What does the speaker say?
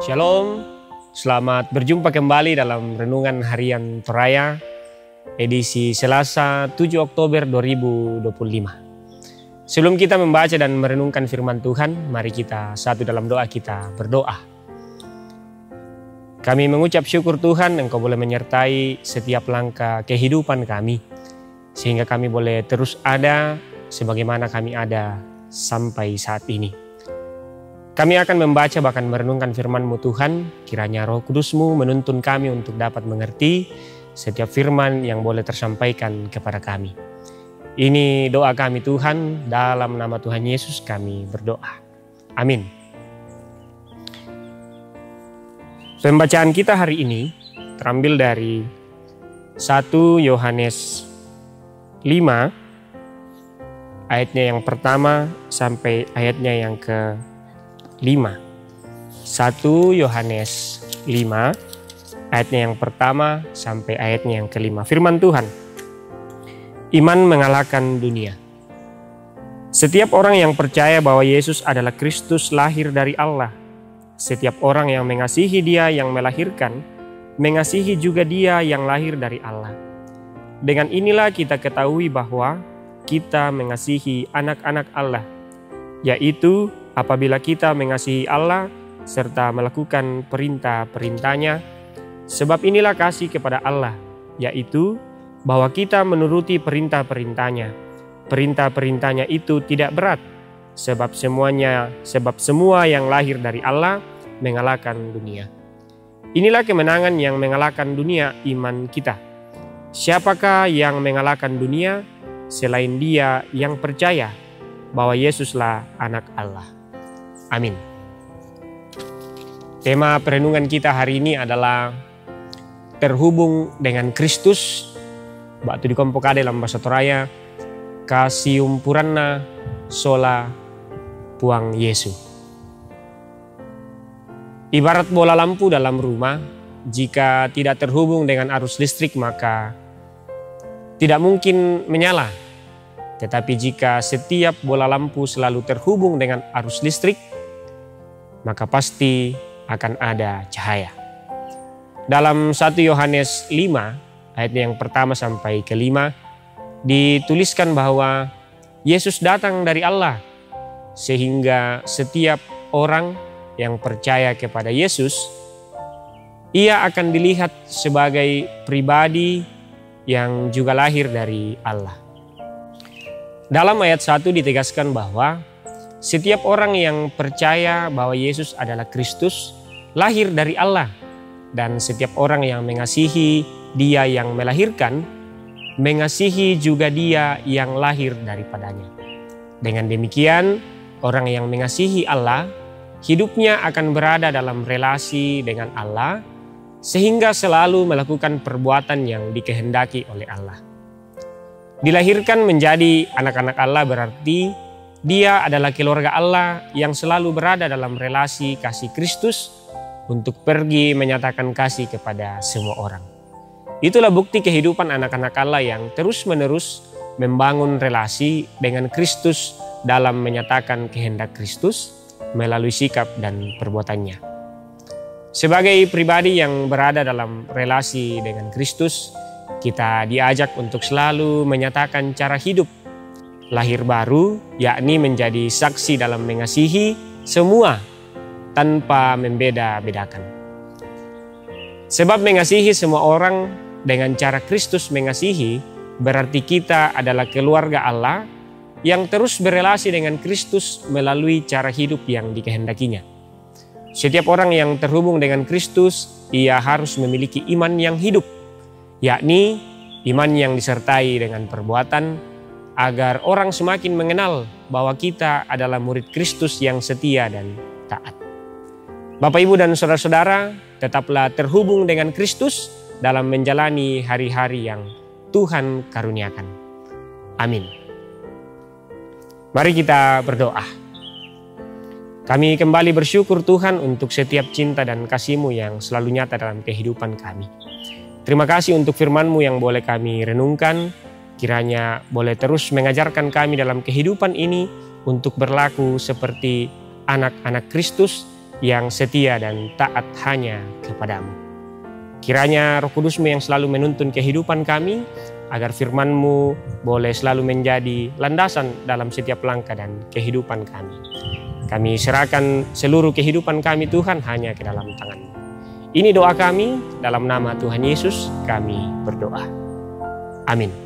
Shalom, selamat berjumpa kembali dalam Renungan Harian Toraya edisi Selasa 7 Oktober 2025. Sebelum kita membaca dan merenungkan firman Tuhan, mari kita satu dalam doa kita berdoa. Kami mengucap syukur Tuhan Engkau boleh menyertai setiap langkah kehidupan kami, sehingga kami boleh terus ada sebagaimana kami ada sampai saat ini. Kami akan membaca bahkan merenungkan firman-Mu Tuhan, kiranya Roh Kudus-Mu menuntun kami untuk dapat mengerti setiap firman yang boleh tersampaikan kepada kami. Ini doa kami Tuhan, dalam nama Tuhan Yesus kami berdoa. Amin. Pembacaan kita hari ini terambil dari 1 Yohanes 5, ayatnya yang pertama sampai ayatnya yang ke-5. 1 Yohanes 5 ayatnya yang pertama sampai ayatnya yang ke-5. Firman Tuhan. Iman mengalahkan dunia. Setiap orang yang percaya bahwa Yesus adalah Kristus lahir dari Allah. Setiap orang yang mengasihi Dia yang melahirkan, mengasihi juga Dia yang lahir dari Allah. Dengan inilah kita ketahui bahwa kita mengasihi anak-anak Allah, yaitu apabila kita mengasihi Allah serta melakukan perintah-perintahnya. Sebab inilah kasih kepada Allah, yaitu bahwa kita menuruti perintah-perintahnya. Perintah-perintahnya itu tidak berat, sebab semua yang lahir dari Allah mengalahkan dunia. Inilah kemenangan yang mengalahkan dunia, iman kita. Siapakah yang mengalahkan dunia selain Dia yang percaya bahwa Yesuslah anak Allah. Amin. Tema perenungan kita hari ini adalah terhubung dengan Kristus. Batu di kompokade dalam bahasa Toraya, kasium puranna sola puang Yesu. Ibarat bola lampu dalam rumah, jika tidak terhubung dengan arus listrik maka tidak mungkin menyala. Tetapi jika setiap bola lampu selalu terhubung dengan arus listrik, maka pasti akan ada cahaya. Dalam 1 Yohanes 5 ayat yang pertama sampai ke-5 dituliskan bahwa Yesus datang dari Allah, sehingga setiap orang yang percaya kepada Yesus, ia akan dilihat sebagai pribadi yang juga lahir dari Allah. Dalam ayat 1 ditegaskan bahwa setiap orang yang percaya bahwa Yesus adalah Kristus lahir dari Allah, dan setiap orang yang mengasihi Dia yang melahirkan, mengasihi juga Dia yang lahir daripadanya. Dengan demikian, orang yang mengasihi Allah, hidupnya akan berada dalam relasi dengan Allah, sehingga selalu melakukan perbuatan yang dikehendaki oleh Allah. Dilahirkan menjadi anak-anak Allah berarti dia adalah keluarga Allah yang selalu berada dalam relasi kasih Kristus untuk pergi menyatakan kasih kepada semua orang. Itulah bukti kehidupan anak-anak Allah yang terus-menerus membangun relasi dengan Kristus dalam menyatakan kehendak Kristus melalui sikap dan perbuatannya. Sebagai pribadi yang berada dalam relasi dengan Kristus, kita diajak untuk selalu menyatakan cara hidup lahir baru, yakni menjadi saksi dalam mengasihi semua tanpa membeda-bedakan. Sebab mengasihi semua orang dengan cara Kristus mengasihi berarti kita adalah keluarga Allah yang terus berelasi dengan Kristus melalui cara hidup yang dikehendakinya. Setiap orang yang terhubung dengan Kristus, ia harus memiliki iman yang hidup, yakni iman yang disertai dengan perbuatan, agar orang semakin mengenal bahwa kita adalah murid Kristus yang setia dan taat. Bapak, Ibu, dan saudara-saudara, tetaplah terhubung dengan Kristus dalam menjalani hari-hari yang Tuhan karuniakan. Amin. Mari kita berdoa. Kami kembali bersyukur Tuhan untuk setiap cinta dan kasih-Mu yang selalu nyata dalam kehidupan kami. Terima kasih untuk firman-Mu yang boleh kami renungkan. Kiranya boleh terus mengajarkan kami dalam kehidupan ini untuk berlaku seperti anak-anak Kristus yang setia dan taat hanya kepadamu. Kiranya Roh Kudus-Mu yang selalu menuntun kehidupan kami, agar firman-Mu boleh selalu menjadi landasan dalam setiap langkah dan kehidupan kami. Kami serahkan seluruh kehidupan kami Tuhan hanya ke dalam tangan-Mu. Ini doa kami, dalam nama Tuhan Yesus kami berdoa. Amin.